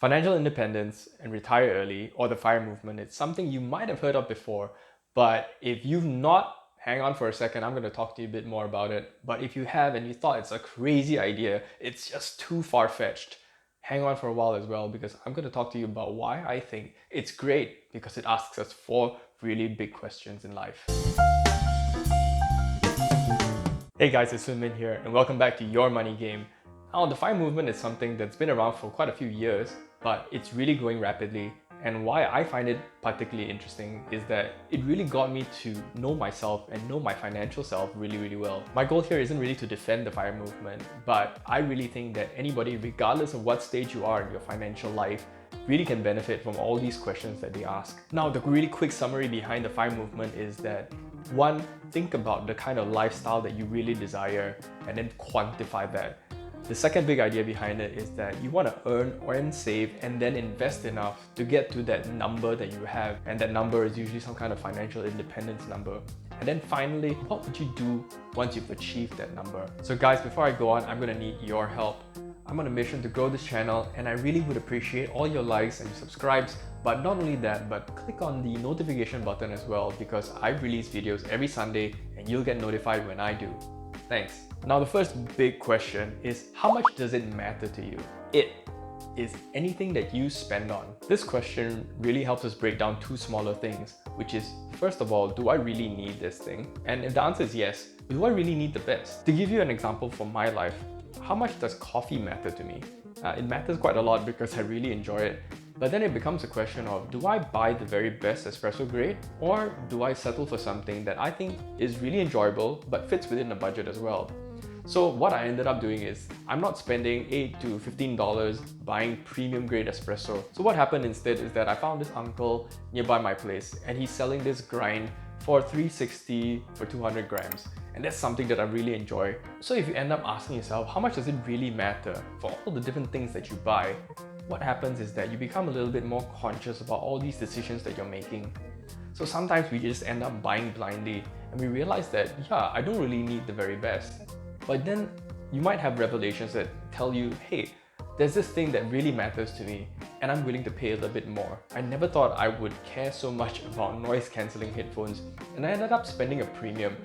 Financial independence and retire early, or the FIRE movement, it's something you might have heard of before, but if you've not, hang on for a second, I'm going to talk to you a bit more about it. But if you have and you thought it's a crazy idea, it's just too far-fetched, hang on for a while as well, because I'm going to talk to you about why I think it's great, because it asks us four really big questions in life. Hey guys, it's Sun Min here, and welcome back to Your Money Game. Now, the FIRE movement is something that's been around for quite a few years, but it's really growing rapidly. And why I find it particularly interesting is that it really got me to know myself and know my financial self really well. My goal here isn't really to defend the FIRE movement, but I really think that anybody, regardless of what stage you are in your financial life, really can benefit from all these questions that they ask. Now, the really quick summary behind the FIRE movement is that 1. Think about the kind of lifestyle that you really desire and then quantify that. The second big idea behind it is that you want to earn, save, and then invest enough to get to that number that you have. And that number is usually some kind of financial independence number. And then finally, what would you do once you've achieved that number? So guys, before I go on, I'm going to need your help. I'm on a mission to grow this channel, and I really would appreciate all your likes and your subscribes. But not only that, but click on the notification button as well, because I release videos every Sunday and you'll get notified when I do. Thanks. Now, the first big question is, how much does it matter to you? It is anything that you spend on. This question really helps us break down two smaller things, which is, first of all, do I really need this thing? And if the answer is yes, do I really need the best? To give you an example from my life, how much does coffee matter to me? It matters quite a lot because I really enjoy it. But then it becomes a question of, do I buy the very best espresso grade, or do I settle for something that I think is really enjoyable but fits within the budget as well? So what I ended up doing is, I'm not spending $8 to $15 buying premium grade espresso. So what happened instead is that I found this uncle nearby my place, and he's selling this grind for $3.60 for 200 grams. And that's something that I really enjoy. So if you end up asking yourself, how much does it really matter for all the different things that you buy? What happens is that you become a little bit more conscious about all these decisions that you're making. So sometimes we just end up buying blindly, and we realize that, yeah, I don't really need the very best. But then you might have revelations that tell you, hey, there's this thing that really matters to me, and I'm willing to pay a little bit more. I never thought I would care so much about noise cancelling headphones, and I ended up spending a premium.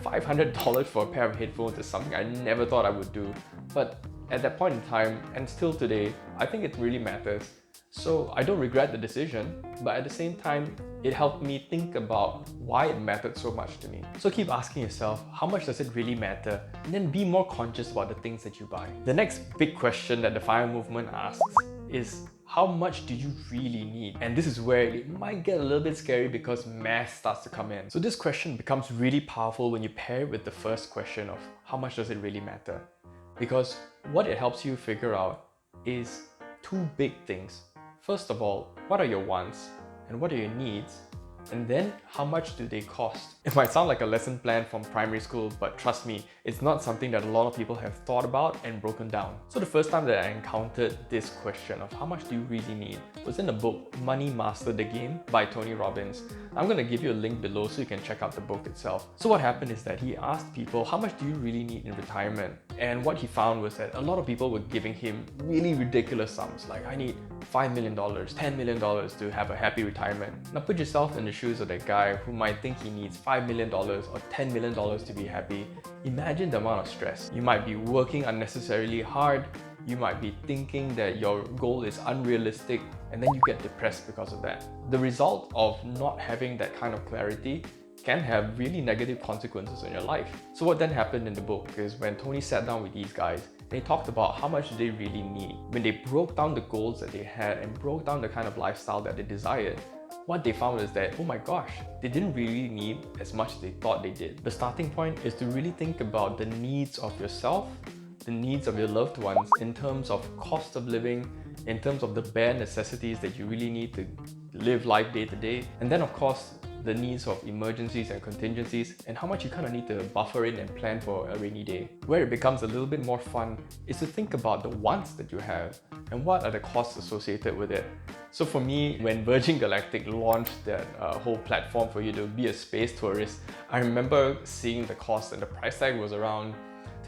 $500 for a pair of headphones is something I never thought I would do. But at that point in time, and still today, I think it really matters. So I don't regret the decision, but at the same time, it helped me think about why it mattered so much to me. So keep asking yourself, how much does it really matter? And then be more conscious about the things that you buy. The next big question that the FIRE movement asks is, how much do you really need? And this is where it might get a little bit scary because math starts to come in. So this question becomes really powerful when you pair it with the first question of, how much does it really matter? Because what it helps you figure out is two big things. First of all, what are your wants and what are your needs? And then, how much do they cost? It might sound like a lesson plan from primary school, but trust me, it's not something that a lot of people have thought about and broken down. So the first time that I encountered this question of how much do you really need was in the book Money Master the Game by Tony Robbins. I'm going to give you a link below so you can check out the book itself. So what happened is that he asked people, how much do you really need in retirement? And what he found was that a lot of people were giving him really ridiculous sums, like, I need $5 million, $10 million to have a happy retirement. Now put yourself in the shoes of that guy who might think he needs $5 million or $10 million to be happy. Imagine the amount of stress. You might be working unnecessarily hard, you might be thinking that your goal is unrealistic, and then you get depressed because of that. The result of not having that kind of clarity can have really negative consequences in your life. So what then happened in the book is when Tony sat down with these guys, they talked about how much they really need. When they broke down the goals that they had and broke down the kind of lifestyle that they desired, what they found is that, oh my gosh, they didn't really need as much as they thought they did. The starting point is to really think about the needs of yourself, the needs of your loved ones in terms of cost of living, in terms of the bare necessities that you really need to live life day to day, and then of course, the needs of emergencies and contingencies, and how much you kind of need to buffer in and plan for a rainy day. Where it becomes a little bit more fun is to think about the wants that you have and what are the costs associated with it. So for me, when Virgin Galactic launched that whole platform for you to be a space tourist, I remember seeing the cost, and the price tag was around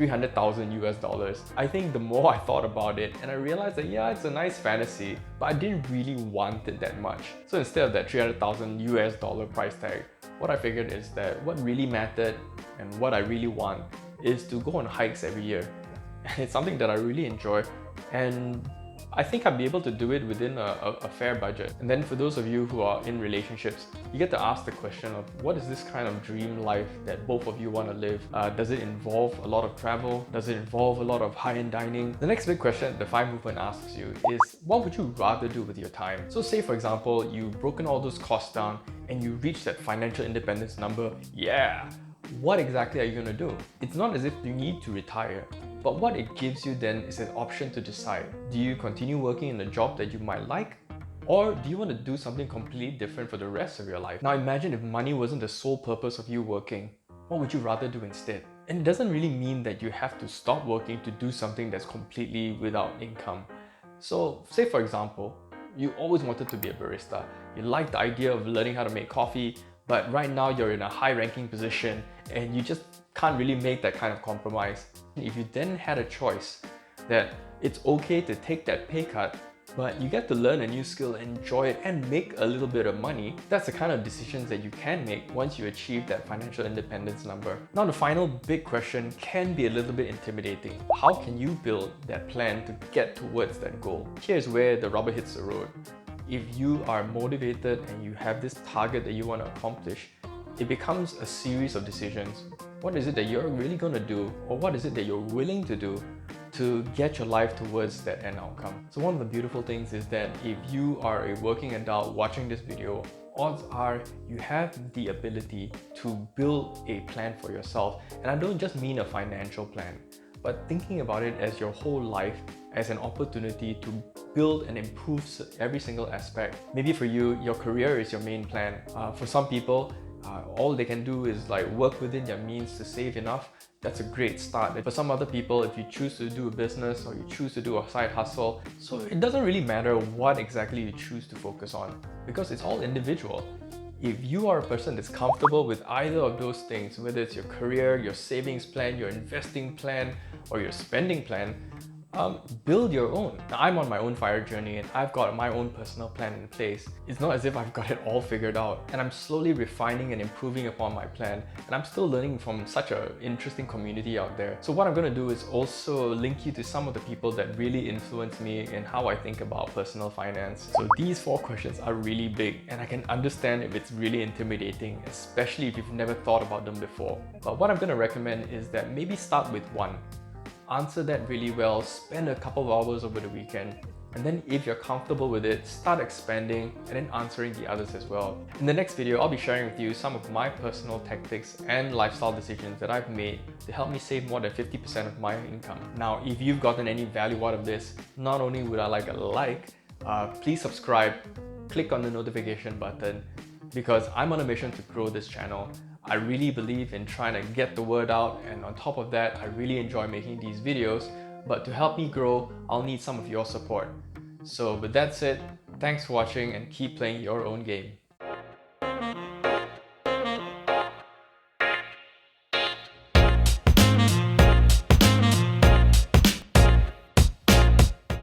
300,000 US dollars. I think the more I thought about it, and I realized that yeah, it's a nice fantasy, but I didn't really want it that much. So instead of that 300,000 US dollar price tag, what I figured is that what really mattered and what I really want is to go on hikes every year. It's something that I really enjoy, and I think I'd be able to do it within a fair budget. And then for those of you who are in relationships, you get to ask the question of what is this kind of dream life that both of you want to live? Does it involve a lot of travel? Does it involve a lot of high-end dining? The next big question the FI movement asks you is, what would you rather do with your time? So say for example, you've broken all those costs down and you reach that financial independence number. Yeah! What exactly are you going to do? It's not as if you need to retire, but what it gives you then is an option to decide. Do you continue working in a job that you might like? Or do you want to do something completely different for the rest of your life? Now imagine if money wasn't the sole purpose of you working. What would you rather do instead? And it doesn't really mean that you have to stop working to do something that's completely without income. So say for example, you always wanted to be a barista. You like the idea of learning how to make coffee, but right now you're in a high-ranking position and you just can't really make that kind of compromise. If you then had a choice that it's okay to take that pay cut, but you get to learn a new skill, enjoy it, and make a little bit of money, that's the kind of decisions that you can make once you achieve that financial independence number. Now the final big question can be a little bit intimidating. How can you build that plan to get towards that goal? Here's where the rubber hits the road. If you are motivated and you have this target that you want to accomplish, it becomes a series of decisions. What is it that you're really going to do, or what is it that you're willing to do to get your life towards that end outcome? So one of the beautiful things is that if you are a working adult watching this video, odds are you have the ability to build a plan for yourself. And I don't just mean a financial plan, but thinking about it as your whole life as an opportunity to build and improve every single aspect. Maybe for you, your career is your main plan. For some people, all they can do is like work within their means to save enough. That's a great start. For some other people, if you choose to do a business or you choose to do a side hustle, so it doesn't really matter what exactly you choose to focus on because it's all individual. If you are a person that's comfortable with either of those things, whether it's your career, your savings plan, your investing plan, or your spending plan, build your own. Now, I'm on my own FIRE journey and I've got my own personal plan in place. It's not as if I've got it all figured out, and I'm slowly refining and improving upon my plan, and I'm still learning from such an interesting community out there. So what I'm going to do is also link you to some of the people that really influence me in how I think about personal finance. So these 4 questions are really big, and I can understand if it's really intimidating, especially if you've never thought about them before. But what I'm going to recommend is that maybe start with 1. Answer that really well, spend a couple of hours over the weekend, and then if you're comfortable with it, start expanding and then answering the others as well. In the next video, I'll be sharing with you some of my personal tactics and lifestyle decisions that I've made to help me save more than 50% of my income. Now, if you've gotten any value out of this, not only would I like a like, please subscribe, click on the notification button, because I'm on a mission to grow this channel. I really believe in trying to get the word out, and on top of that, I really enjoy making these videos, but to help me grow, I'll need some of your support. So with that said, thanks for watching and keep playing your own game.